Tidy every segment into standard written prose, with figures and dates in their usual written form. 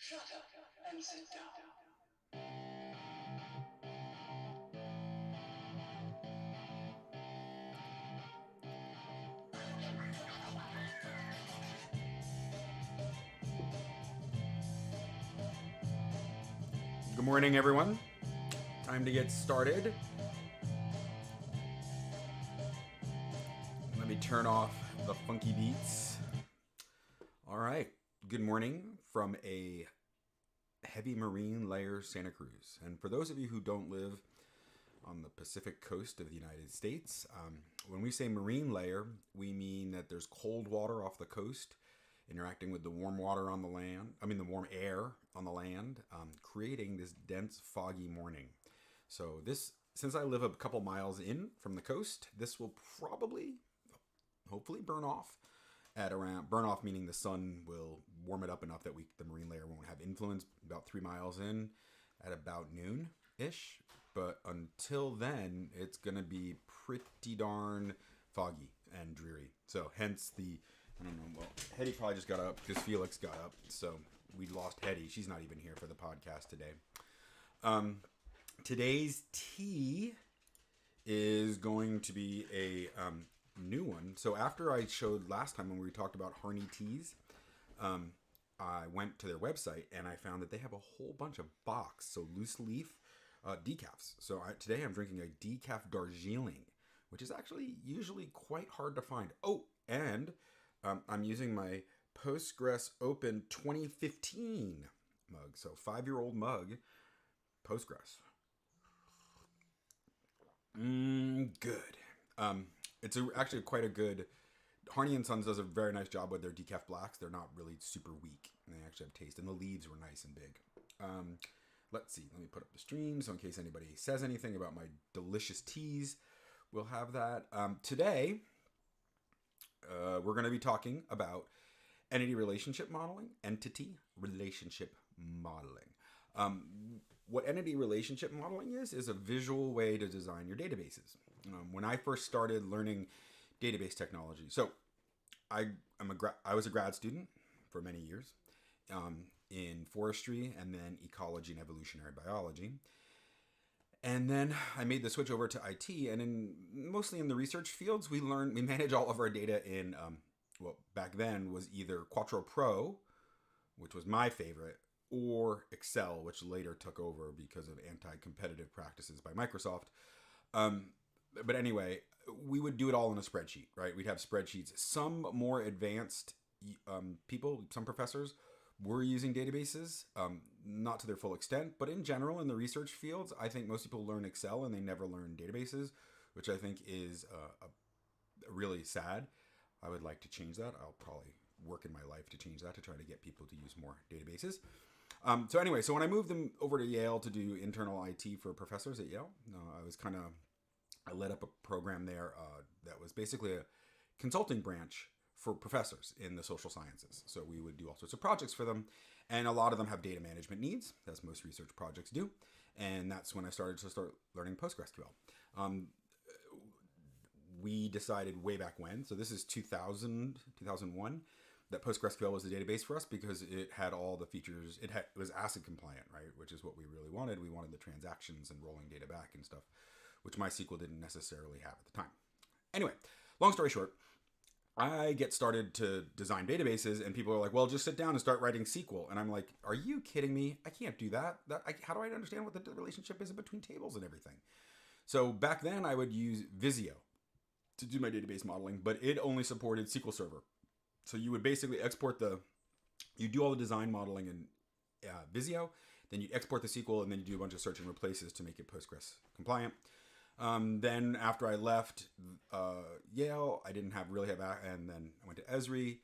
Shut up and sit down. Good morning, everyone. Time to get started. Let me turn off the funky beats. All right. Good morning from a heavy marine layer Santa Cruz. And for those of you who don't live on the Pacific coast of the United States, when we say marine layer, we mean that there's cold water off the coast interacting with the warm water on the land, the warm air on the land, creating this dense, foggy morning. So since I live a couple miles in from the coast, this will hopefully burn off at around, burn off meaning the sun will warm it up enough that the marine layer won't have influence about 3 miles in at about noon-ish. But until then, it's going to be pretty darn foggy and dreary. So hence I don't know, well, Hetty probably just got up because Felix got up. So we lost Hetty. She's not even here for the podcast today. Today's tea is going to be a new one. So after I showed last time when we talked about Harney teas, I went to their website and I found that they have a whole bunch of box, so loose leaf decafs. So today I'm drinking a decaf Darjeeling, which is actually usually quite hard to find. Oh, and I'm using my Postgres Open 2015 mug. So 5-year-old mug, Postgres. Good. It's actually quite a good. Harney and Sons does a very nice job with their decaf blacks. They're not really super weak. And they actually have taste. And the leaves were nice and big. Let's see. Let me put up the stream. So in case anybody says anything about my delicious teas, we'll have that. Today, we're going to be talking about entity relationship modeling. What entity relationship modeling is a visual way to design your databases. When I first started learning database technology, so I was a grad student for many years in forestry and then ecology and evolutionary biology. And then I made the switch over to IT, and mostly in the research fields, we manage all of our data in what back then was either Quattro Pro, which was my favorite, or Excel, which later took over because of anti-competitive practices by Microsoft. But anyway, we would do it all in a spreadsheet, right? We'd have spreadsheets. Some more advanced people, some professors, were using databases, not to their full extent, but in general, in the research fields, I think most people learn Excel and they never learn databases, which I think is really sad. I would like to change that. I'll probably work in my life to change that, to try to get people to use more databases. So when I moved them over to Yale to do internal IT for professors at Yale, I led up a program there that was basically a consulting branch for professors in the social sciences. So we would do all sorts of projects for them, and a lot of them have data management needs, as most research projects do. And that's when I started learning PostgreSQL. We decided way back when, so this is 2001, that PostgreSQL was the database for us because it had all the features. It was ACID compliant, right? Which is what we really wanted. We wanted the transactions and rolling data back and stuff, which MySQL didn't necessarily have at the time. Anyway, long story short, I get started to design databases, and people are like, well, just sit down and start writing SQL. And I'm like, are you kidding me? I can't do that. How do I understand what the relationship is between tables and everything? So back then, I would use Visio to do my database modeling, but it only supported SQL Server. So you would basically you do all the design modeling in Visio, then you export the SQL, and then you do a bunch of search and replaces to make it Postgres compliant. Then after I left Yale, I didn't really have, and then I went to Esri,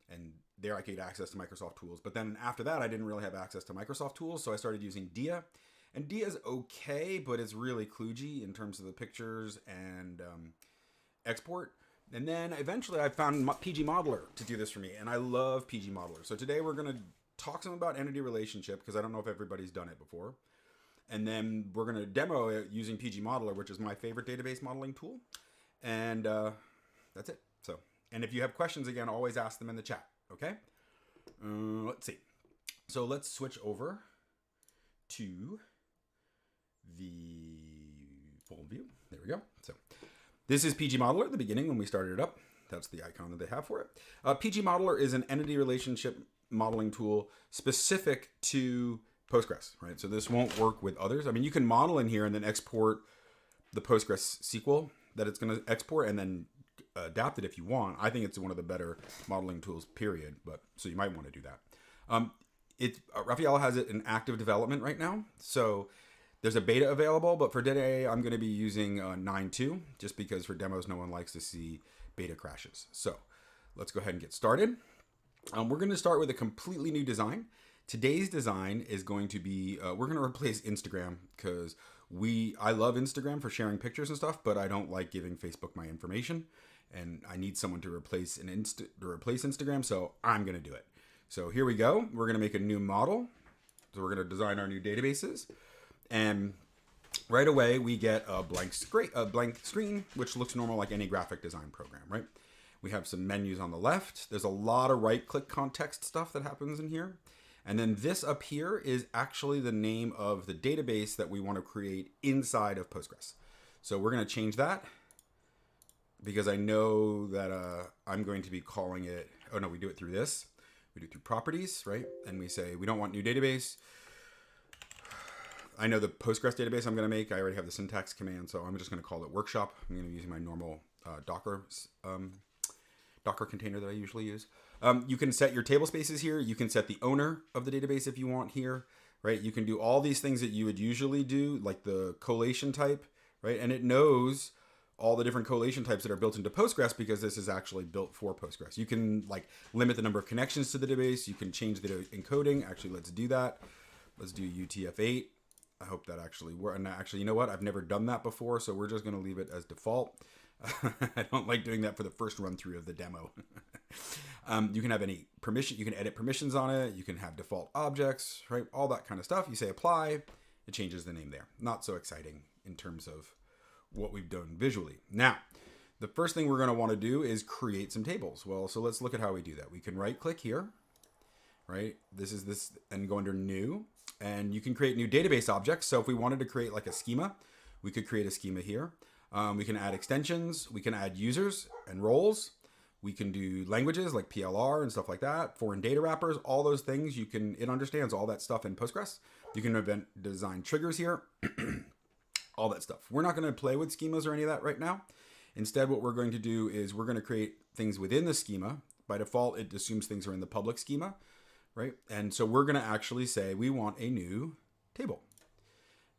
and there I could get access to Microsoft tools. But then after that, I didn't really have access to Microsoft tools, so I started using Dia. And Dia is okay, but it's really kludgy in terms of the pictures and export. And then eventually I found pgModeler to do this for me, and I love pgModeler. So today we're going to talk some about entity relationship, because I don't know if everybody's done it before. And then we're going to demo it using pgModeler, which is my favorite database modeling tool. And that's it. And if you have questions, again, always ask them in the chat, okay? Let's see. So let's switch over to the full view. There we go. So this is pgModeler at the beginning when we started it up. That's the icon that they have for it. pgModeler is an entity relationship modeling tool specific to Postgres, right? So this won't work with others. I mean, you can model in here and then export the PostgreSQL that it's going to export and then adapt it if you want. I think it's one of the better modeling tools, period. But so you might want to do that. Raphael has it in active development right now. So there's a beta available, but for today, I'm going to be using 9.2 just because for demos, no one likes to see beta crashes. So let's go ahead and get started. We're going to start with a completely new design. Today's design is going to be, we're going to replace Instagram because I love Instagram for sharing pictures and stuff, but I don't like giving Facebook my information, and I need someone to replace Instagram, so I'm going to do it. So here we go. We're going to make a new model. So we're going to design our new databases, and right away we get a blank screen, which looks normal like any graphic design program, right? We have some menus on the left. There's a lot of right-click context stuff that happens in here. And then this up here is actually the name of the database that we want to create inside of Postgres. So we're going to change that because I know that I'm going to be calling it, oh no, we do it through this. We do it through properties, right? And we say we don't want new database. I know the Postgres database I'm going to make. I already have the syntax command, so I'm just going to call it workshop. I'm going to be using my normal Docker container that I usually use. You can set your table spaces here. You can set the owner of the database if you want here, right? You can do all these things that you would usually do, like the collation type, right? And it knows all the different collation types that are built into Postgres because this is actually built for Postgres. You can like limit the number of connections to the database. You can change the encoding. Actually, let's do that. Let's do UTF-8. I hope that actually works. And actually, you know what? I've never done that before, so we're just going to leave it as default. I don't like doing that for the first run through of the demo. You can have any permission. You can edit permissions on it. You can have default objects, right? All that kind of stuff. You say apply, it changes the name there. Not so exciting in terms of what we've done visually. Now, the first thing we're going to want to do is create some tables. Well, so let's look at how we do that. We can right click here, right? This is this and go under new, and you can create new database objects. So if we wanted to create like a schema, we could create a schema here. We can add extensions. We can add users and roles. We can do languages like PLR and stuff like that. Foreign data wrappers, all those things. It understands all that stuff in Postgres. You can design triggers here, all that stuff. We're not going to play with schemas or any of that right now. Instead, what we're going to do is we're going to create things within the schema. By default, it assumes things are in the public schema, right? And so we're going to actually say we want a new table.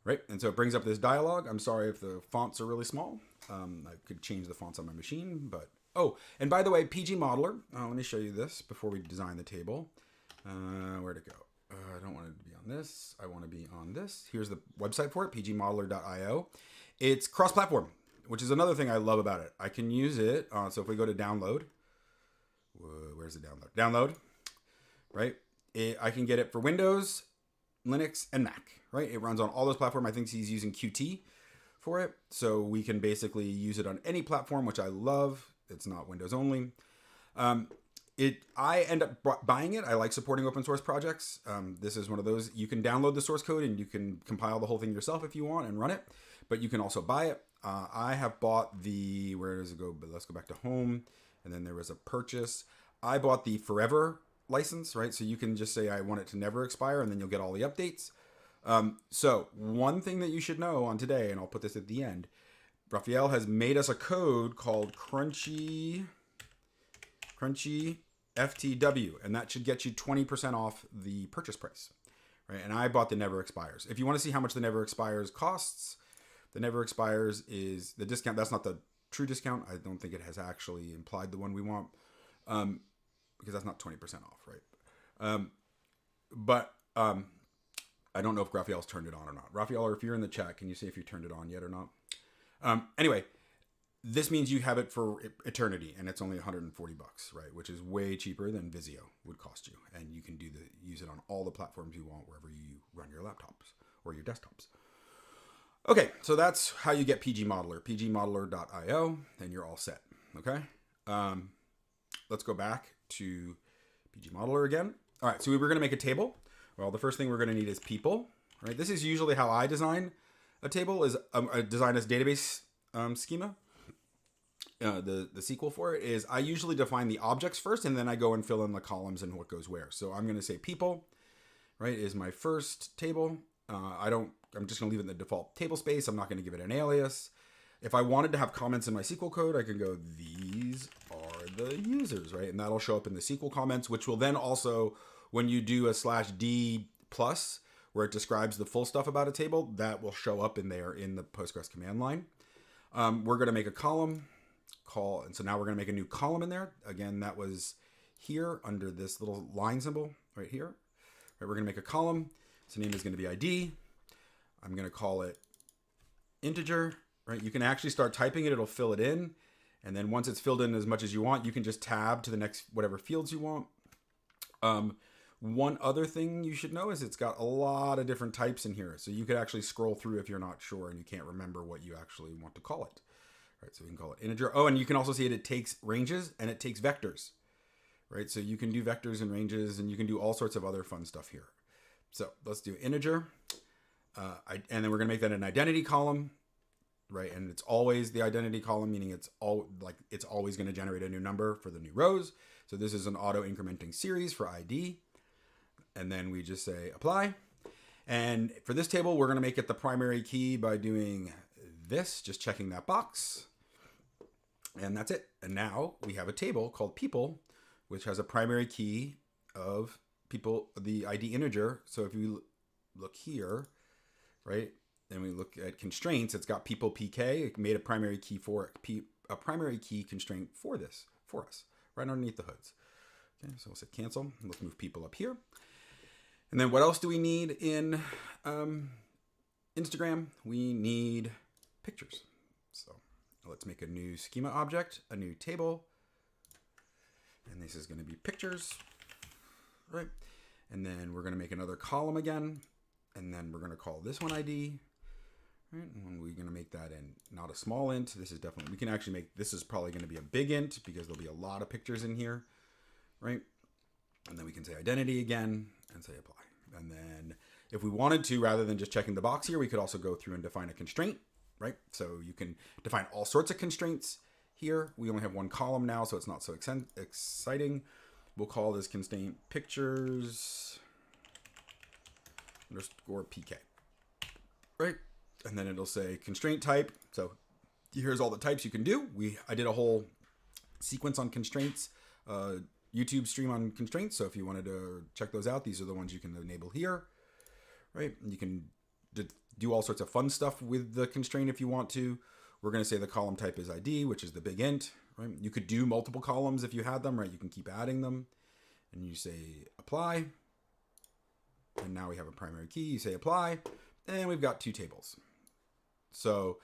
Right, and so it brings up this dialog. I'm sorry if the fonts are really small. I could change the fonts on my machine, but oh, and by the way, pgModeler. Let me show you this before we design the table. Where'd it go? I don't want it to be on this. I want to be on this. Here's the website for it, pgModeler.io. It's cross-platform, which is another thing I love about it. I can use it. So if we go to download, where's the download? Download, right? I can get it for Windows, Linux, and Mac. Right, it runs on all those platforms. I think he's using Qt for it, so we can basically use it on any platform, which I love. It's not Windows only. I end up buying it. I like supporting open source projects. This is one of those. You can download the source code and you can compile the whole thing yourself if you want and run it, but you can also buy it. I have bought where does it go? But let's go back to home, and then there was a purchase. I bought the forever license, right? So you can just say I want it to never expire, and then you'll get all the updates. So one thing that you should know on today, and I'll put this at the end, Raphael has made us a code called Crunchy FTW, and that should get you 20% off the purchase price, right? And I bought the Never Expires. If you want to see how much the Never Expires costs, the Never Expires is the discount. That's not the true discount. I don't think it has actually implied the one we want, because that's not 20% off, right? But I don't know if Raphael's turned it on or not. Raphael, or if you're in the chat, can you say if you turned it on yet or not? Anyway, this means you have it for eternity, and it's only $140, right? Which is way cheaper than Visio would cost you, and you can use it on all the platforms you want wherever you run your laptops or your desktops. Okay, so that's how you get pgModeler, pgModeler.io, and you're all set. Okay, let's go back to pgModeler again. All right, so we were going to make a table. Well, the first thing we're going to need is people, right? This is usually how I design a table, is I design this database schema. The SQL for it is I usually define the objects first, and then I go and fill in the columns and what goes where. So I'm going to say people, right, is my first table. I'm just going to leave it in the default table space. I'm not going to give it an alias. If I wanted to have comments in my SQL code, I can go, these are the users, right? And that'll show up in the SQL comments, which will then also, when you do a /d plus, where it describes the full stuff about a table, that will show up in there in the Postgres command line. We're going to make a column call. And so now we're going to make a new column in there. Again, that was here under this little line symbol right here. Right, we're going to make a column. So name is going to be ID. I'm going to call it integer, right? You can actually start typing it. It'll fill it in. And then once it's filled in as much as you want, you can just tab to the next whatever fields you want. One other thing you should know is it's got a lot of different types in here. So you could actually scroll through if you're not sure and you can't remember what you actually want to call it. Right, so we can call it integer. Oh, and you can also see it takes ranges and it takes vectors. Right, so you can do vectors and ranges, and you can do all sorts of other fun stuff here. So let's do integer. And then we're going to make that an identity column. Right, and it's always the identity column, meaning it's always going to generate a new number for the new rows. So this is an auto incrementing series for ID. And then we just say apply. And for this table, we're going to make it the primary key by doing this, just checking that box. And that's it. And now we have a table called people, which has a primary key of people, the ID integer. So if you look here, right, and we look at constraints, it's got people PK. It made a primary key constraint for this for us, right underneath the hoods. Okay, so we'll say cancel. Let's move people up here. And then what else do we need in Instagram? We need pictures. So let's make a new schema object, a new table. And this is going to be pictures, right? And then we're going to make another column again. And then we're going to call this one ID. Right? And we're going to make that in not a small int. This is definitely, we can actually make, this is probably going to be a big int because there'll be a lot of pictures in here, right? And then we can say identity again and say apply. And then if we wanted to, rather than just checking the box here, we could also go through and define a constraint, right? So you can define all sorts of constraints here. We only have one column now, so it's not so exciting. We'll call this constraint pictures underscore PK, right? And then it'll say constraint type. So here's all the types you can do. I did a whole sequence on constraints, YouTube stream on constraints. So if you wanted to check those out, these are the ones you can enable here, right? And you can do all sorts of fun stuff with the constraint if you want to. We're going to say the column type is ID, which is the big int, right? You could do multiple columns if you had them, right? You can keep adding them. And you say apply. And now we have a primary key. You say apply. And we've got two tables. So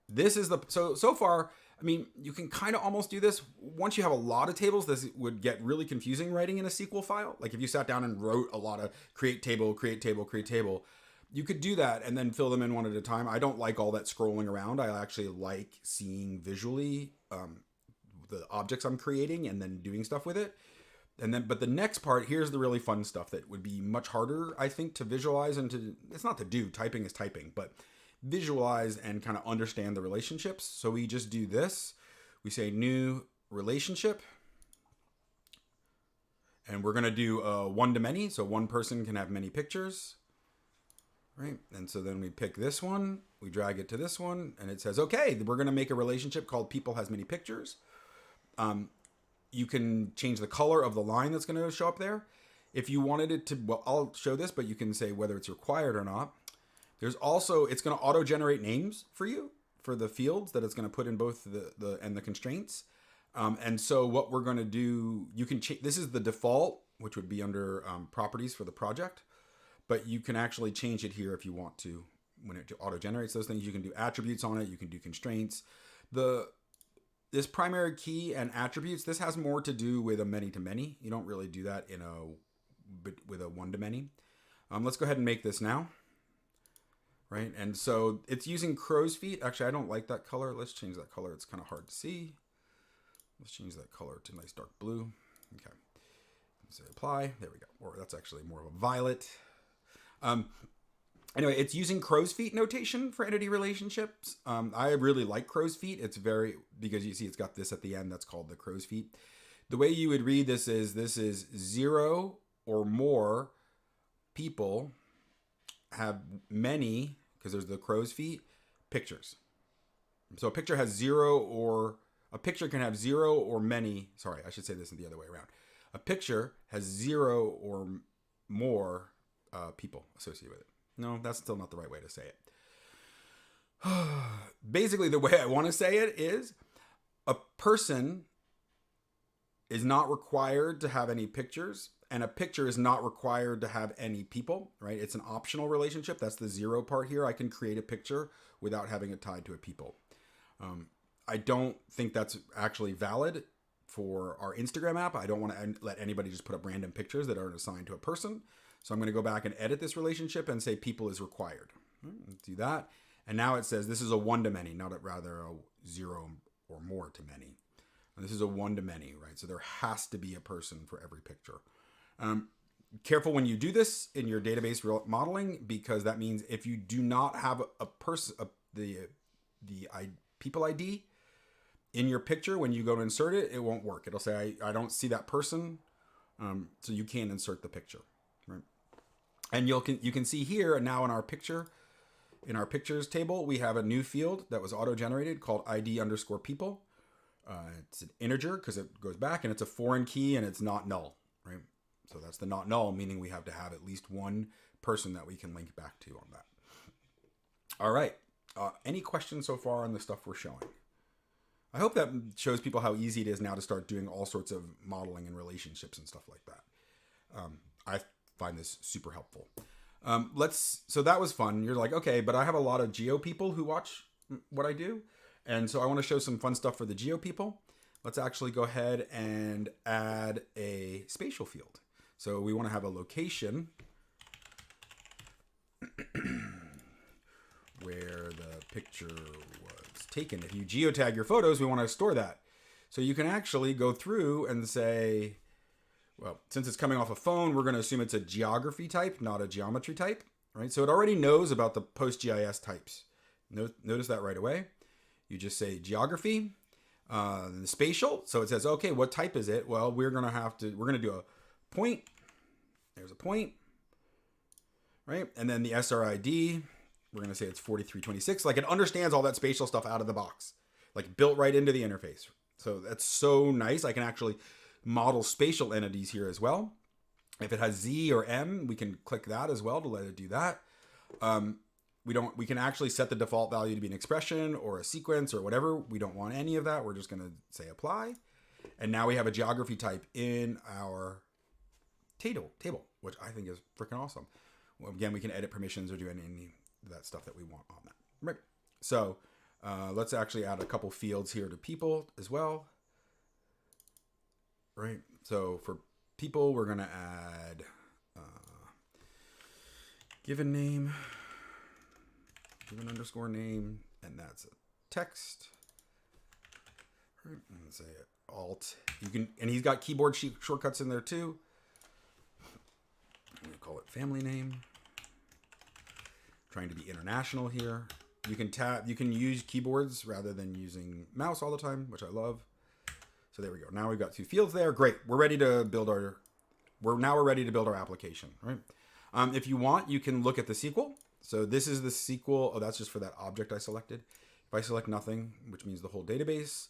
this is so far, I mean, you can kind of almost do this. Once you have a lot of tables, this would get really confusing writing in a SQL file. Like if you sat down and wrote a lot of create table, create table, create table, you could do that and then fill them in one at a time. I don't like all that scrolling around. I actually like seeing visually the objects I'm creating and then doing stuff with it. But the next part, here's the really fun stuff that would be much harder, I think, to visualize and it's not to do, typing is typing, but visualize and kind of understand the relationships. So we just do this. We say new relationship. And we're going to do one to many. So one person can have many pictures. Right. And so then we pick this one. We drag it to this one. And it says, okay, we're going to make a relationship called people has many pictures. You can change the color of the line that's going to show up there. If you wanted it to, well, I'll show this, but you can say whether it's required or not. There's also, it's going to auto-generate names for you, for the fields that it's going to put in both the constraints. And so what we're going to do, you can change, this is the default, which would be under properties for the project, but you can actually change it here if you want to. When it auto-generates those things, you can do attributes on it, you can do constraints. This primary key and attributes, this has more to do with a many-to-many. You don't really do that with a one-to-many. Let's go ahead and make this now. Right, and so it's using crow's feet. Actually, I don't like that color. Let's change that color. It's kind of hard to see. Let's change that color to a nice dark blue. Okay, say apply. There we go. Or that's actually more of a violet. Anyway, it's using crow's feet notation for entity relationships. I really like crow's feet. It's very, because you see it's got this at the end that's called the crow's feet. The way you would read this is 0 or more people have many, because there's the crow's feet, pictures. So a picture has a picture can have 0 or many, sorry, I should say this the other way around. A picture has 0 or more people associated with it. No, that's still not the right way to say it. Basically, the way I want to say it is a person is not required to have any pictures, and a picture is not required to have any people, right? It's an optional relationship. That's the 0 part here. I can create a picture without having it tied to a people. I don't think that's actually valid for our Instagram app. I don't want to let anybody just put up random pictures that aren't assigned to a person. So I'm going to go back and edit this relationship and say people is required. Let's do that. And now it says this is a one-to-many, not rather a 0 or more to many. And this is a one-to-many, right? So there has to be a person for every picture. Careful when you do this in your database modeling, because that means if you do not have a person, the people ID in your picture, when you go to insert it, it won't work. It'll say, I don't see that person, so you can't insert the picture, right? And you can see here now in our pictures table, we have a new field that was auto-generated called ID_people. It's an integer because it goes back, and it's a foreign key, and it's not null, right? So that's the not null, meaning we have to have at least one person that we can link back to on that. All right. Any questions so far on the stuff we're showing? I hope that shows people how easy it is now to start doing all sorts of modeling and relationships and stuff like that. I find this super helpful. So that was fun. You're like, okay, but I have a lot of Geo people who watch what I do. And so I want to show some fun stuff for the Geo people. Let's actually go ahead and add a spatial field. So we want to have a location where the picture was taken. If you geotag your photos, we want to store that. So you can actually go through and say, well, since it's coming off a phone, we're going to assume it's a geography type, not a geometry type, right? So it already knows about the PostGIS types. Notice that right away. You just say geography, spatial. So it says, okay, what type is it? Well, we're going to do a point. There's a point, right? And then the SRID, we're going to say it's 4326. Like, it understands all that spatial stuff out of the box, like built right into the interface. So that's so nice. I can actually model spatial entities here as well. If it has Z or M, we can click that as well to let it do that. We can actually set the default value to be an expression or a sequence or whatever. We don't want any of that. We're just going to say apply. And now we have a geography type in our table, which I think is freaking awesome. Well, again, we can edit permissions or do any of that stuff that we want on that. Right. So let's actually add a couple fields here to people as well. Right. So for people, we're going to add given name, given underscore name, and that's a text. Right. And say alt. And he's got keyboard shortcuts in there too. I'm going to call it family name. Trying to be international here. You can use keyboards rather than using mouse all the time, which I love. So there we go. Now we've got two fields there. Great. We're ready to build our application, right? If you want, you can look at the SQL. So this is the SQL. Oh, that's just for that object I selected. If I select nothing, which means the whole database,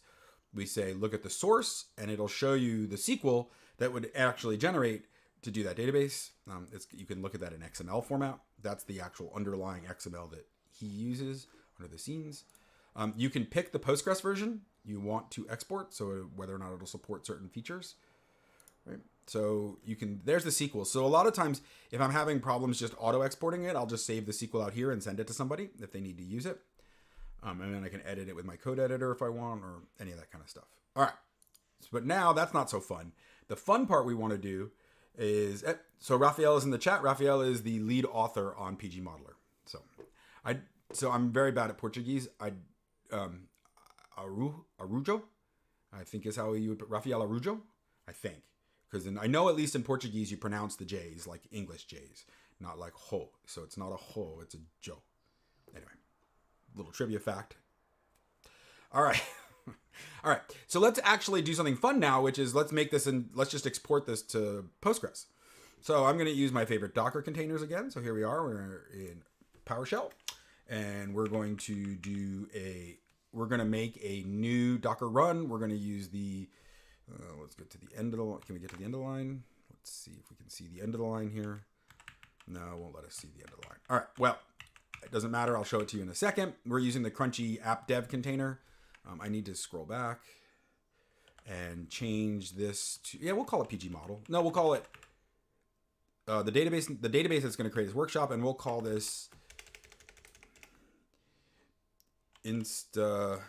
we say look at the source, and it'll show you the SQL that would actually generate to do that database. You can look at that in XML format. That's the actual underlying XML that he uses under the scenes. You can pick the Postgres version you want to export, so whether or not it'll support certain features. Right? So there's the SQL. So a lot of times, if I'm having problems just auto exporting it, I'll just save the SQL out here and send it to somebody if they need to use it. And then I can edit it with my code editor if I want, or any of that kind of stuff. All right. But now that's not so fun. The fun part we want to do is, so Raphael is in the chat. Raphael is the lead author on pgModeler. So I'm very bad at Portuguese. Arujo, I think is how you would put Raphael Arujo, I think. Because I know at least in Portuguese you pronounce the J's like English J's. not like ho. So it's not a ho, it's a jo. Anyway, little trivia fact. All right. All right. So let's actually do something fun now, which is let's make this and let's just export this to Postgres. So I'm going to use my favorite Docker containers again. So here we are. We're in PowerShell, and we're going to we're going to make a new Docker run. We're going to use the, let's get to the end of the line. Can we get to the end of the line? Let's see if we can see the end of the line here. No, it won't let us see the end of the line. All right. Well, it doesn't matter. I'll show it to you in a second. We're using the crunchy app dev container. I need to scroll back and change this to, yeah, we'll call it pgModeler. No, we'll call it the database. The database that's going to create this workshop, and we'll call this Insta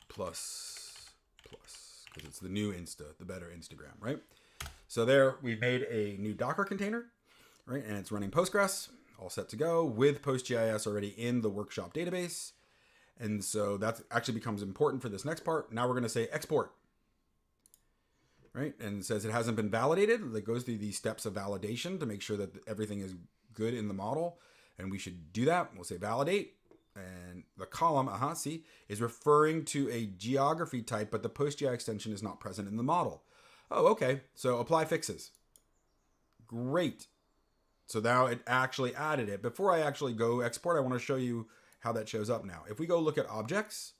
plus because it's the new Insta, the better Instagram, right? So there, we've made a new Docker container, right? And it's running Postgres, all set to go with PostGIS already in the workshop database. And so that actually becomes important for this next part. Now we're going to say export, right? And it says it hasn't been validated. It goes through these steps of validation to make sure that everything is good in the model. And we should do that. We'll say validate. And the column, see, is referring to a geography type, but the PostGIS extension is not present in the model. Oh, okay. So apply fixes. Great. So now it actually added it. Before I actually go export, I want to show you how that shows up now. If we go look at objects,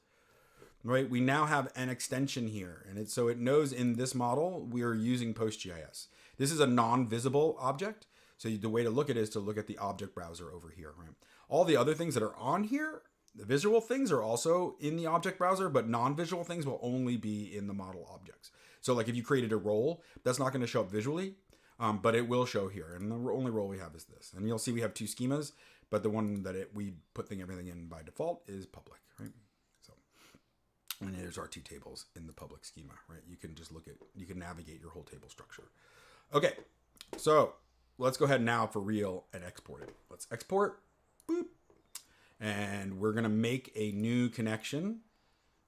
right, we now have an extension here. And so it knows in this model, we are using PostGIS. This is a non-visible object. So the way to look at it is to look at the object browser over here, right? All the other things that are on here, the visual things are also in the object browser, but non-visual things will only be in the model objects. So like if you created a role, that's not going to show up visually, but it will show here. And the only role we have is this. And you'll see we have two schemas, but the one that we put everything in by default is public, right? So, and there's our two tables in the public schema, right? You can just you can navigate your whole table structure. Okay, so let's go ahead now for real and export it. Let's export, boop. And we're gonna make a new connection.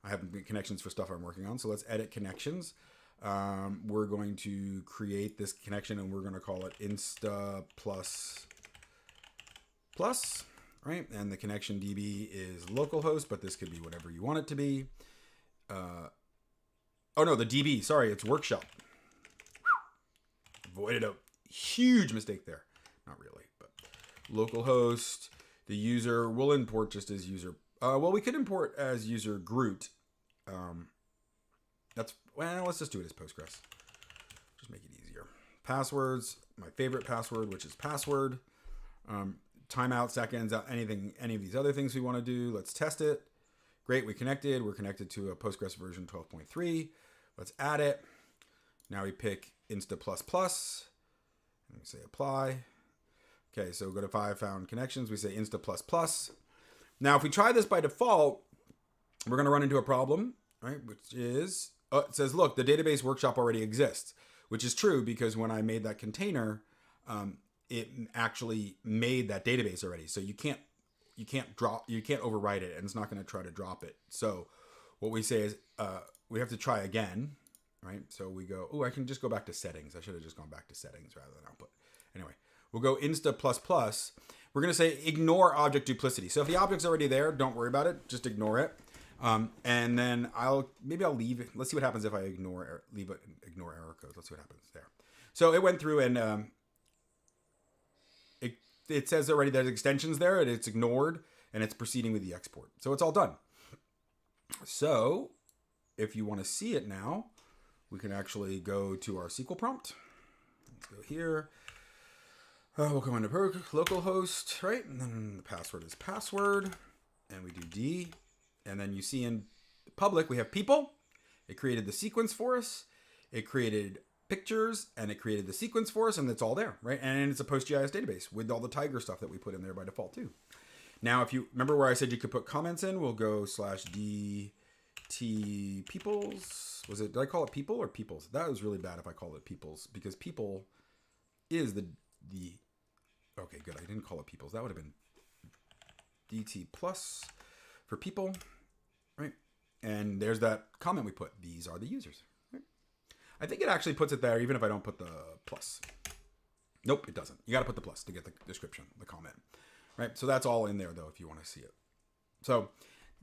I have connections for stuff I'm working on, so let's edit connections. We're going to create this connection and we're gonna call it Insta plus, right? And the connection DB is localhost, but this could be whatever you want it to be. Oh no, the DB, sorry, it's workshop. Avoided a huge mistake there. Not really, but localhost, the user, we'll import just as user. Well, we could import as user Groot. Let's just do it as Postgres. Just make it easier. Passwords, my favorite password, which is password. Timeout, seconds, any of these other things we want to do. Let's test it. Great, we connected. We're connected to a Postgres version 12.3. Let's add it. Now we pick Insta++. And we say apply. Okay, so go to 5 found connections. We say Insta++. Now, if we try this by default, we're going to run into a problem, right? Which is, it says, look, the database workshop already exists, which is true because when I made that container, it actually made that database already. So you can't overwrite it, and it's not going to try to drop it. So what we say is we have to try again, right? So we go, I can just go back to settings. I should have just gone back to settings rather than output. Anyway, we'll go Insta++. We're going to say ignore object duplicity. So if the object's already there, don't worry about it. Just ignore it. And then I'll leave it. Let's see what happens if I ignore error codes. Let's see what happens there. So it went through and it says already there's extensions there, and it's ignored, and it's proceeding with the export. So it's all done. So if you want to see it now, we can actually go to our SQL prompt. Let's go here. We'll go into localhost, right? And then the password is password, and we do D. And then you see in public, we have people. It created the sequence for us. It created pictures, and it created the sequence for us, and it's all there, right? And it's a PostGIS database with all the Tiger stuff that we put in there by default too. Now, if you remember where I said you could put comments in, we'll go /DT peoples. Did I call it people or peoples? That was really bad if I called it peoples, because people is the okay, good. I didn't call it peoples. That would have been DT plus for people, right? And there's that comment we put. These are the users. Right? I think it actually puts it there even if I don't put the plus. Nope, it doesn't. You got to put the plus to get the description, the comment, right? So that's all in there though, if you want to see it. So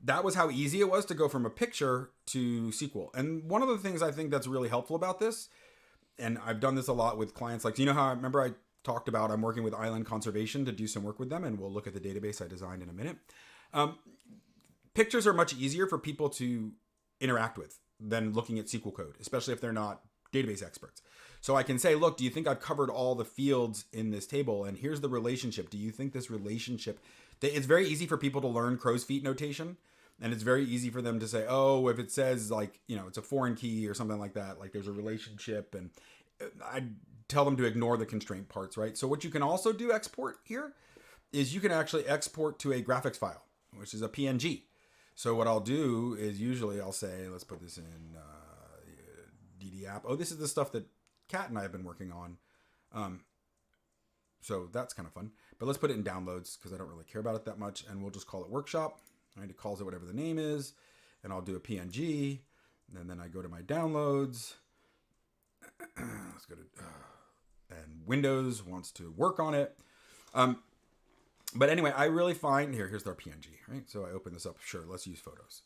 that was how easy it was to go from a picture to SQL. And one of the things I think that's really helpful about this, and I've done this a lot with clients, like, you know how I remember I talked about I'm working with Island Conservation to do some work with them, and we'll look at the database I designed in a minute. Pictures are much easier for people to interact with than looking at SQL code, especially if they're not database experts. So I can say, look, do you think I've covered all the fields in this table? And here's the relationship. Do you think this relationship... It's very easy for people to learn crow's feet notation. And it's very easy for them to say, oh, if it says like, you know, it's a foreign key or something like that, like there's a relationship. And I tell them to ignore the constraint parts, right? So what you can also do export here is you can actually export to a graphics file, which is a PNG. So what I'll do is usually I'll say, let's put this in DD app. Oh, this is the stuff that Kat and I have been working on. So that's kind of fun. But let's put it in downloads because I don't really care about it that much. And we'll just call it workshop. Right? It calls it whatever the name is. And I'll do a PNG. And then I go to my downloads. Let's go to... and Windows wants to work on it. But anyway, I really find... Here's our PNG, right? So I open this up. Sure, let's use photos.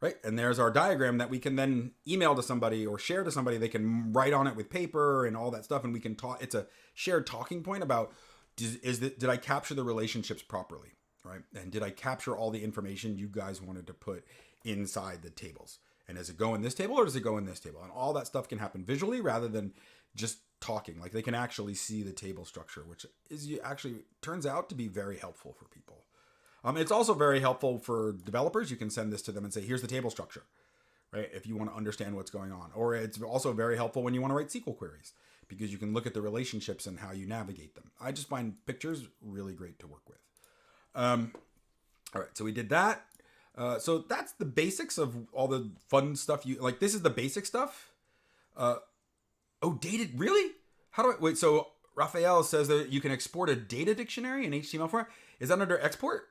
Right? And there's our diagram that we can then email to somebody or share to somebody. They can write on it with paper and all that stuff. And we can talk... It's a shared talking point about... Did I capture the relationships properly? Right? And did I capture all the information you guys wanted to put inside the tables? And does it go in this table or does it go in this table? And all that stuff can happen visually rather than just talking. Like they can actually see the table structure, which is actually turns out to be very helpful for people. It's also very helpful for developers. You can send this to them and say, here's the table structure, right? If you want to understand what's going on. Or it's also very helpful when you want to write SQL queries because you can look at the relationships and how you navigate them. I just find pictures really great to work with. All right, so we did that. So that's the basics of all the fun stuff like. This is the basic stuff. Data, really? How do I, wait, so Raphael says that you can export a data dictionary in HTML format. Is that under export?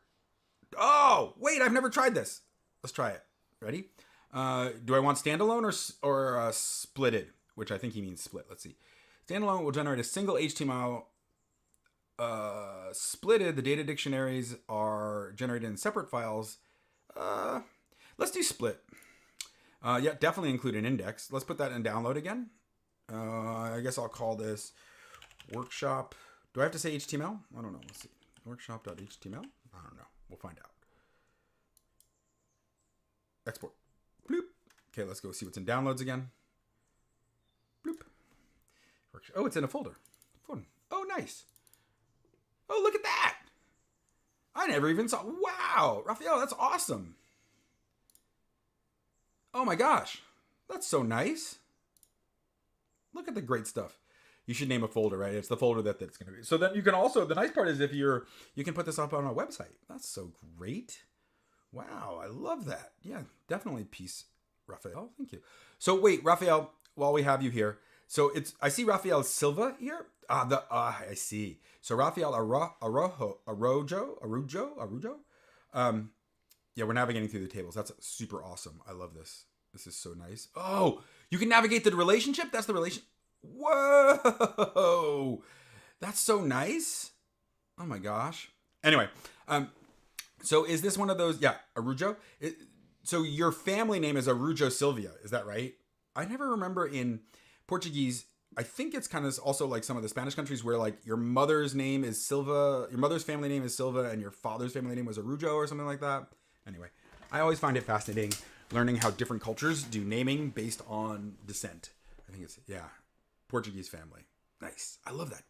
Oh, wait, I've never tried this. Let's try it. Ready? Do I want standalone or splitted? Which I think he means split. Let's see. Standalone will generate a single HTML. Splitted, the data dictionaries are generated in separate files. Let's do split. Yeah, definitely include an index. Let's put that in download again. I guess I'll call this workshop. Do I have to say HTML? I don't know. Let's see. Workshop.html? I don't know. We'll find out. Export. Bloop. Okay, let's go see what's in downloads again. Bloop. Oh, it's in a folder. Fun. Oh, nice. Oh, look at that. I never even saw. Wow. Raphael, that's awesome. Oh my gosh. That's so nice. Look at the great stuff. You should name a folder, right? It's the folder that it's going to be. So then you can also, the nice part is if you can put this up on a website. That's so great. Wow. I love that. Yeah, definitely peace, Raphael. Thank you. So wait, Raphael, while we have you here. So I see Raphael Silva here. I see. So Raphael Arujo. Yeah, we're navigating through the tables. That's super awesome. I love this. This is so nice. Oh, you can navigate the relationship? That's the relation. Whoa. That's so nice. Oh my gosh. Anyway, so is this one of those? Yeah, Arujo. So your family name is Arujo Silvia. Is that right? I never remember in Portuguese. I think it's kind of also like some of the Spanish countries where like your mother's name is Silva, your mother's family name is Silva, and your father's family name was Arujo or something like that. Anyway, I always find it fascinating learning how different cultures do naming based on descent. I think it's, yeah, Portuguese family. Nice. I love that.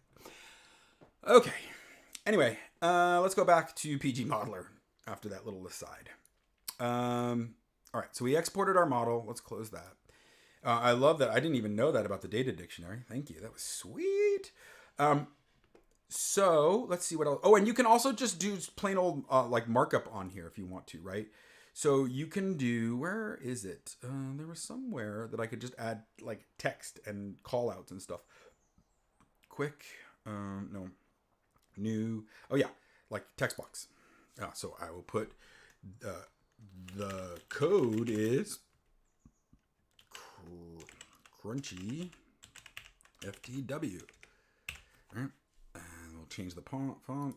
Okay. Anyway, let's go back to pgModeler after that little aside. All right, so we exported our model. Let's close that. I love that. I didn't even know that about the data dictionary. Thank you. That was sweet. So let's see what else. Oh, and you can also just do plain old like markup on here if you want to, right? So you can do, where is it? There was somewhere that I could just add like text and call outs and stuff. Quick, no, new. Oh yeah, like text box. So I will put the code is crunchy ftw. Right? change the font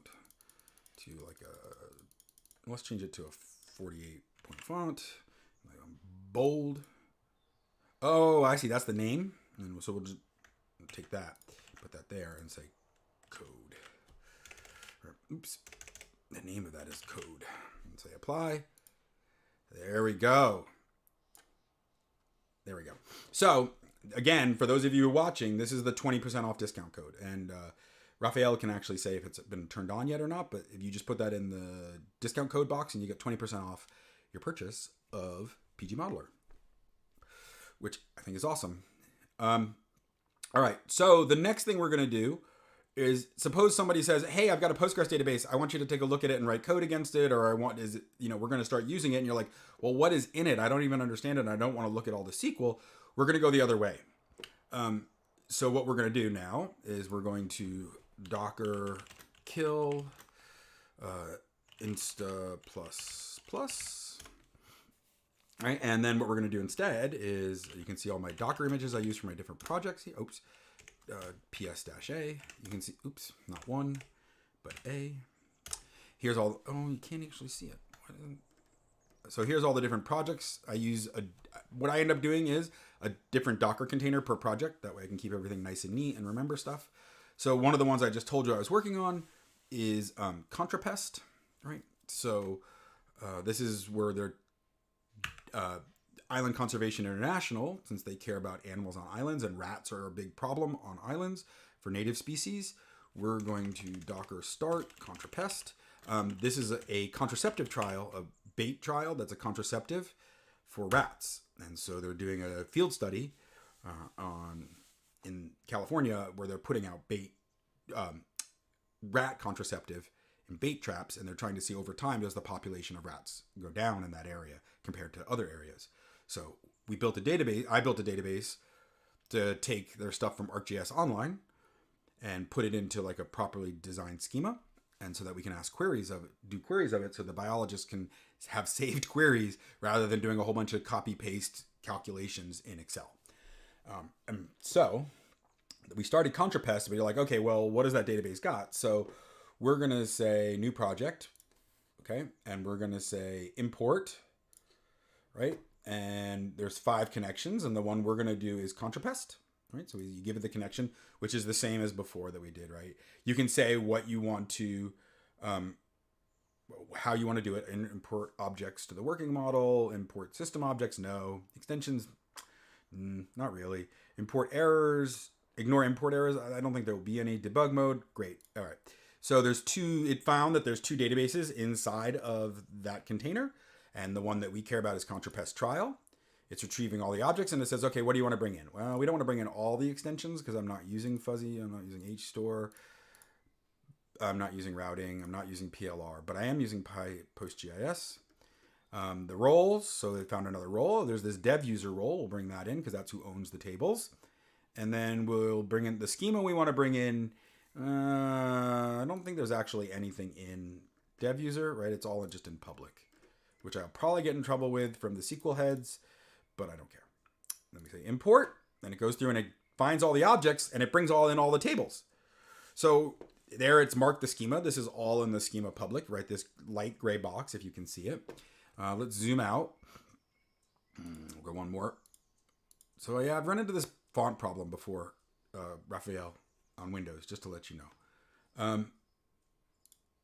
to like a, let's change it to a 48 point font, like bold. Oh, I see. That's the name. And so we'll just take that, put that there, and say code. Or, oops. The name of that is code. And say apply. There we go. There we go. So, again, for those of you watching, this is the 20% off discount code. And Raphael can actually say if it's been turned on yet or not. But if you just put that in the discount code box and you get 20% off your purchase of pgModeler, which I think is awesome. All right. So the next thing we're going to do is, suppose somebody says, hey, I've got a Postgres database. I want you to take a look at it and write code against it. Or we're going to start using it. And you're like, well, what is in it? I don't even understand it. And I don't want to look at all the SQL. We're going to go the other way. So what we're going to do now is we're going to docker kill insta plus plus. All right. And then what we're going to do instead is, you can see all my Docker images I use for my different projects. Oops. ps-a. You can see, oops, not one, but a. Here's all, oh, you can't actually see it. So here's all the different projects I use. What I end up doing is a different Docker container per project. That way I can keep everything nice and neat and remember stuff. So one of the ones I just told you I was working on is Contrapest, right? So this is where they're Island Conservation International, since they care about animals on islands, and rats are a big problem on islands for native species. We're going to docker start Contrapest. This is a contraceptive trial, a bait trial that's a contraceptive for rats. And so they're doing a field study in California where they're putting out bait rat contraceptive in bait traps, and they're trying to see over time, does the population of rats go down in that area compared to other areas. So we built a database. I built a database to take their stuff from ArcGIS Online and put it into like a properly designed schema. And so that we can ask queries of it, do queries of it, so the biologists can have saved queries rather than doing a whole bunch of copy paste calculations in Excel. And so we started Contrapest, but you're like, okay, well, what does that database got? So we're going to say new project. Okay. And we're going to say import, right? And there's 5 connections, and the one we're going to do is Contrapest, right? So you give it the connection, which is the same as before that we did, right? You can say what you want to, how you want to do it, and import objects to the working model, import system objects, no. Extensions, not really. Import errors, ignore import errors. I don't think there will be any. Debug mode, great. All right. So it found that there's 2 databases inside of that container. And the one that we care about is Contrapest trial. It's retrieving all the objects, and it says, okay, what do you want to bring in? Well, we don't want to bring in all the extensions because I'm not using fuzzy. I'm not using HStore. I'm not using routing. I'm not using PLR, but I am using PostGIS. The roles, so they found another role. There's this dev user role. We'll bring that in because that's who owns the tables. And then we'll bring in the schema we want to bring in. I don't think there's actually anything in dev user, right? It's all just in public, which I'll probably get in trouble with from the SQL heads, but I don't care. Let me say import, and it goes through and it finds all the objects and it brings all the tables. So there it's marked the schema. This is all in the schema public, right? This light gray box, if you can see it. Let's zoom out. We'll go one more. So yeah, I've run into this font problem before, Raphael, on Windows, just to let you know.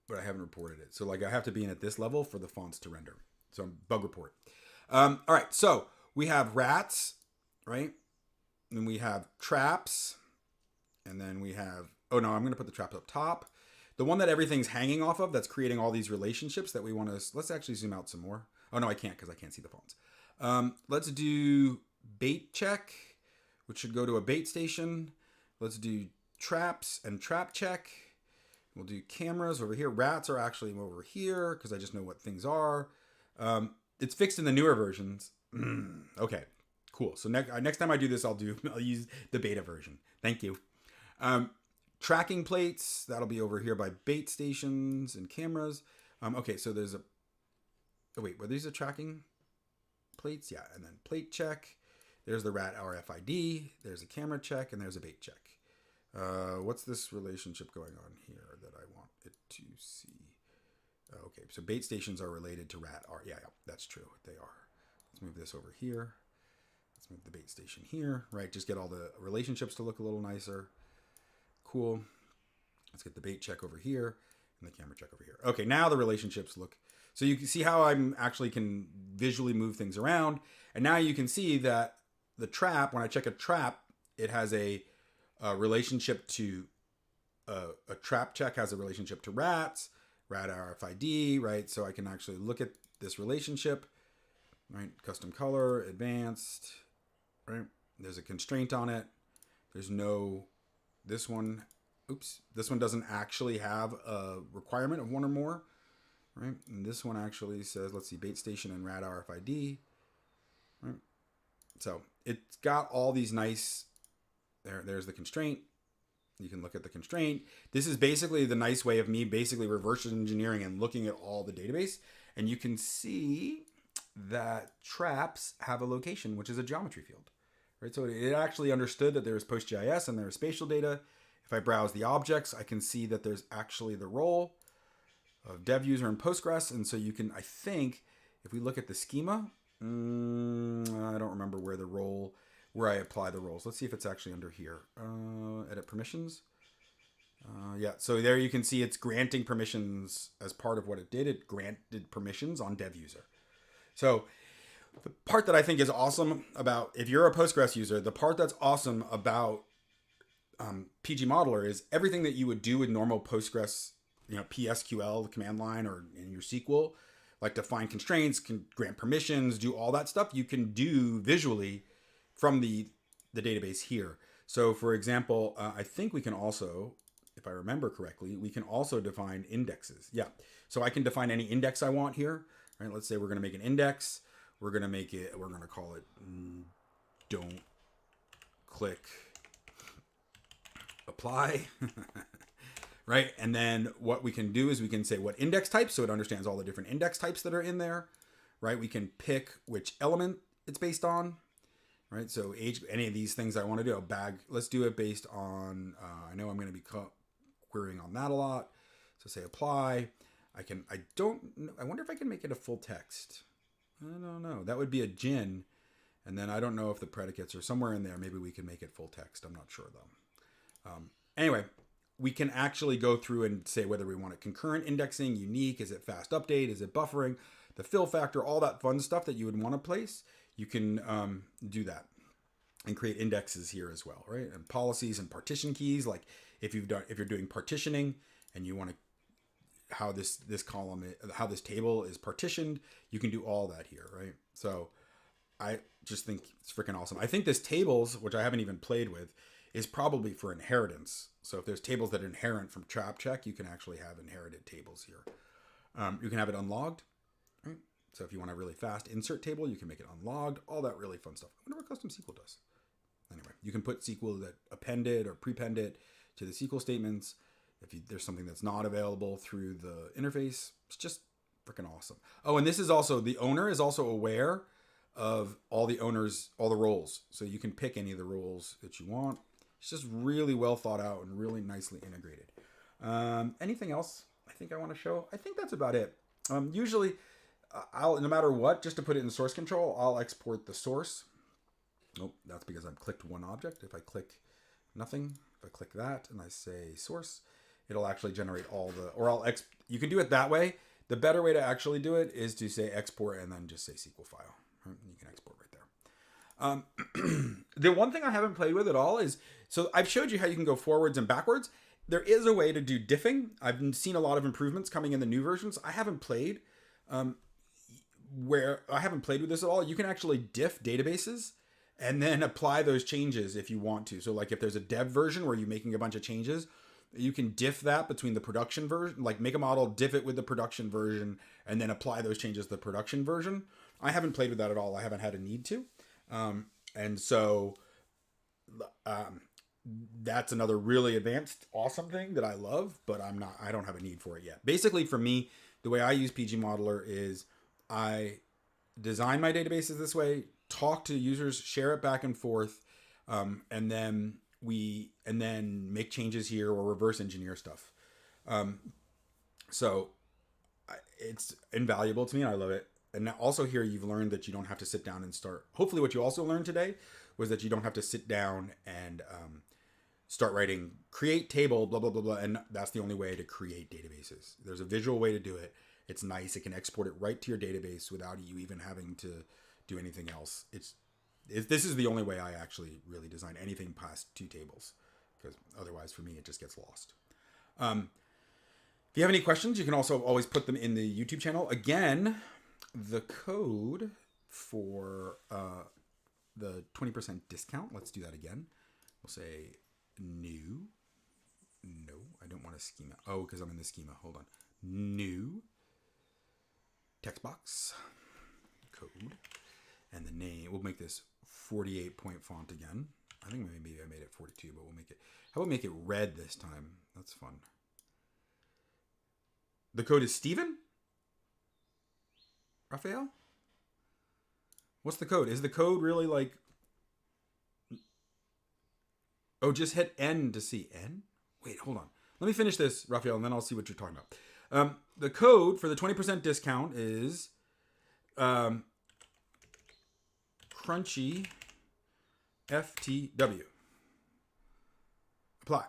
But I haven't reported it. So like I have to be in at this level for the fonts to render. So bug report. All right. So we have rats, right? And we have traps. And then we have, oh no, I'm going to put the traps up top. The one that everything's hanging off of, that's creating all these relationships that we want to, let's actually zoom out some more. Oh no, I can't because I can't see the fonts. Let's do bait check, which should go to a bait station. Let's do traps and trap check. We'll do cameras over here. Rats are actually over here because I just know what things are. It's fixed in the newer versions. Okay, cool. So next time I do this, I'll use the beta version. Thank you. Tracking plates, that'll be over here by bait stations and cameras. Okay, so there's a, oh wait, were these the tracking plates? Yeah, and then plate check. There's the rat RFID. There's a camera check, and there's a bait check. What's this relationship going on here that I want it to see? Okay, so bait stations are related to rat are. Yeah, that's true. They are. Let's move this over here. Let's move the bait station here, right? Just get all the relationships to look a little nicer. Cool. Let's get the bait check over here and the camera check over here. Okay, now the relationships look. So you can see how I'm actually can visually move things around. And now you can see that the trap, when I check a trap, it has a relationship to a trap check has a relationship to rats, rat RFID, right? So I can actually look at this relationship, right? Custom color, advanced, right? There's a constraint on it. There's no, this one, oops, this one doesn't actually have a requirement of one or more, right? And this one actually says, let's see, bait station and rat RFID, right? So it's got all these nice, there's the constraint. You can look at the constraint. This is basically the nice way of me basically reverse engineering and looking at all the database. And you can see that traps have a location, which is a geometry field, right? So it actually understood that there's PostGIS and there's spatial data. If I browse the objects, I can see that there's actually the role of dev user in Postgres. And so you can, I think, if we look at the schema, I don't remember where I apply the roles. Let's see if it's actually under here. Edit permissions. Yeah, so there you can see it's granting permissions as part of what it did. It granted permissions on dev user. So the part that I think is awesome about, if you're a Postgres user, the part that's awesome about pgModeler is everything that you would do with normal Postgres, PSQL, the command line, or in your SQL, like define constraints, can grant permissions, do all that stuff, you can do visually from the database here. So for example, I think we can also, if I remember correctly, we can also define indexes. Yeah, so I can define any index I want here. Right? Let's say we're going to make an index. We're going to call it don't click apply. Right? And then what we can do is we can say what index type, so it understands all the different index types that are in there. Right? We can pick which element it's based on. Right, so any of these things I want to do, let's do it based on, I know I'm going to be querying on that a lot. So say apply. I wonder if I can make it a full text. I don't know. That would be a gin. And then I don't know if the predicates are somewhere in there. Maybe we can make it full text. I'm not sure though. Anyway, we can actually go through and say whether we want it concurrent indexing, unique, is it fast update, is it buffering, the fill factor, all that fun stuff that you would want to place. You can do that and create indexes here as well, right? And policies and partition keys, like if you're doing partitioning and you want to how this column, how this table is partitioned, you can do all that here, right? So I just think it's freaking awesome. I think this tables, which I haven't even played with, is probably for inheritance. So if there's tables that inherit from trap check, you can actually have inherited tables here. You can have it unlogged, right? So if you want a really fast insert table, you can make it unlogged, all that really fun stuff. I wonder what custom SQL does. Anyway, you can put SQL that appended or prepend it to the SQL statements. If there's something that's not available through the interface, it's just freaking awesome. Oh, and this is also, the owner is also aware of all the roles. So you can pick any of the roles that you want. It's just really well thought out and really nicely integrated. Anything else I think I want to show? I think that's about it. Usually, no matter what, just to put it in source control, I'll export the source. Nope, that's because I've clicked one object. If I click nothing, if I click that and I say source, it'll actually generate all the, you can do it that way. The better way to actually do it is to say export and then just say SQL file. You can export right there. The one thing I haven't played with at all is, so I've showed you how you can go forwards and backwards. There is a way to do diffing. I've seen a lot of improvements coming in the new versions. I haven't played with this at all. You can actually diff databases and then apply those changes if you want to. So like if there's a dev version where you're making a bunch of changes, you can diff that between the production version, like make a model, diff it with the production version, and then apply those changes to the production version. I haven't played with that at all. I haven't had a need to. And so that's another really advanced, awesome thing that I love, but I don't have a need for it yet. Basically for me, the way I use pgModeler is I design my databases this way, talk to users, share it back and forth. And then and then make changes here or reverse engineer stuff. So it's invaluable to me, and I love it. And also here you've learned that you don't have to sit down and start. Hopefully what you also learned today was that you don't have to sit down and start writing create table, blah, blah, blah, blah. And that's the only way to create databases. There's a visual way to do it. It's nice. It can export it right to your database without you even having to do anything else. This is the only way I actually really design anything past 2 tables, because otherwise for me it just gets lost. If you have any questions, you can also always put them in the YouTube channel. Again, the code for the 20% discount, let's do that again. We'll say new. No, I don't want a schema. Oh, because I'm in the schema. Hold on. New text box code, and the name. We'll make this 48-point font again. I think maybe I made it 42, but we'll make it. How about make it red this time? That's fun. The code is Steven? Raphael? What's the code? Is the code really like... Oh, just hit N to see. N? Wait, hold on. Let me finish this, Raphael, and then I'll see what you're talking about. The code for the 20% discount is Crunchy FTW. Apply.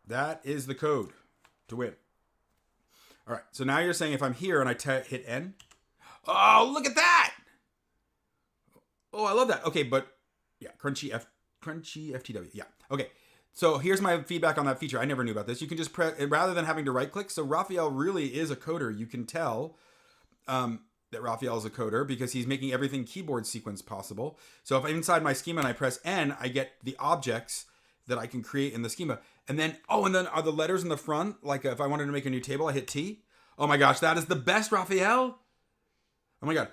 That is the code to win. All right, so now you're saying if I'm here and I hit N. Oh, look at that! Oh, I love that. Okay, but yeah, Crunchy FTW. Yeah, okay. So here's my feedback on that feature. I never knew about this. You can just press, rather than having to right click. So Raphael really is a coder. You can tell that Raphael is a coder because he's making everything keyboard sequence possible. So if I'm inside my schema and I press N, I get the objects that I can create in the schema. And then, and then are the letters in the front? Like if I wanted to make a new table, I hit T. Oh my gosh, that is the best, Raphael. Oh my God,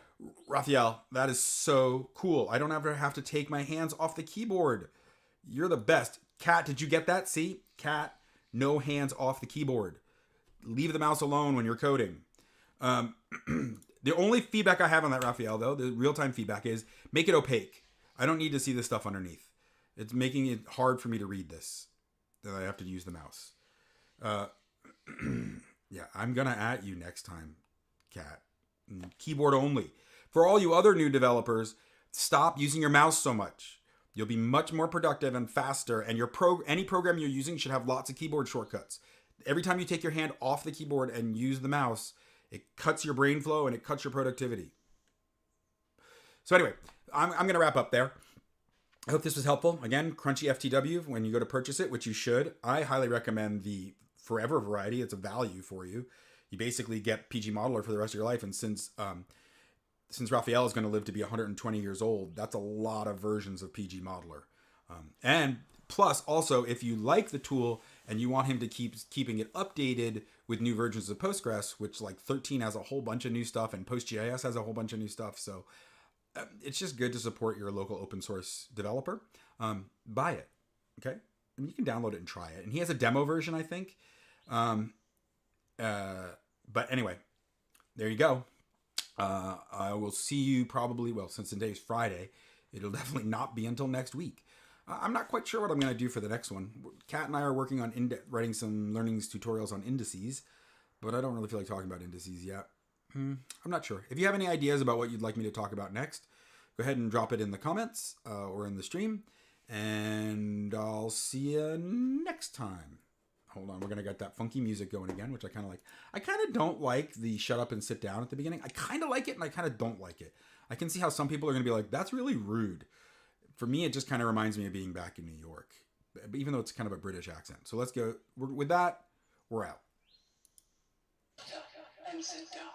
Raphael, that is so cool. I don't ever have to take my hands off the keyboard. You're the best. Cat, did you get that? See? Cat, no hands off the keyboard. Leave the mouse alone when you're coding. The only feedback I have on that, Raphael, though, the real-time feedback is make it opaque. I don't need to see this stuff underneath. It's making it hard for me to read this. That I have to use the mouse. Yeah, I'm going to at you next time, Cat. Keyboard only. For all you other new developers, stop using your mouse so much. You'll be much more productive and faster, and any program you're using should have lots of keyboard shortcuts. Every time you take your hand off the keyboard and use the mouse, it cuts your brain flow and it cuts your productivity. So anyway, I'm going to wrap up there. I hope this was helpful. Again, Crunchy FTW, when you go to purchase it, which you should, I highly recommend the Forever variety. It's a value for you. You basically get pgModeler for the rest of your life. And since Raphael is going to live to be 120 years old, that's a lot of versions of pgModeler. And plus, also, if you like the tool and you want him to keeping it updated with new versions of Postgres, which like 13 has a whole bunch of new stuff and PostgreSQL has a whole bunch of new stuff. So it's just good to support your local open source developer. Buy it, okay? I mean, you can download it and try it. And he has a demo version, I think. But anyway, there you go. I will see you probably, since today's Friday, it'll definitely not be until next week. I'm not quite sure what I'm going to do for the next one. Kat and I are working on writing some learnings tutorials on indices, but I don't really feel like talking about indices yet. I'm not sure. If you have any ideas about what you'd like me to talk about next, go ahead and drop it in the comments or in the stream, and I'll see you next time. Hold on, we're going to get that funky music going again, which I kind of like. I kind of don't like the shut up and sit down at the beginning. I kind of like it, and I kind of don't like it. I can see how some people are going to be like, that's really rude. For me, it just kind of reminds me of being back in New York, even though it's kind of a British accent. So let's go. With that, we're out. And sit down.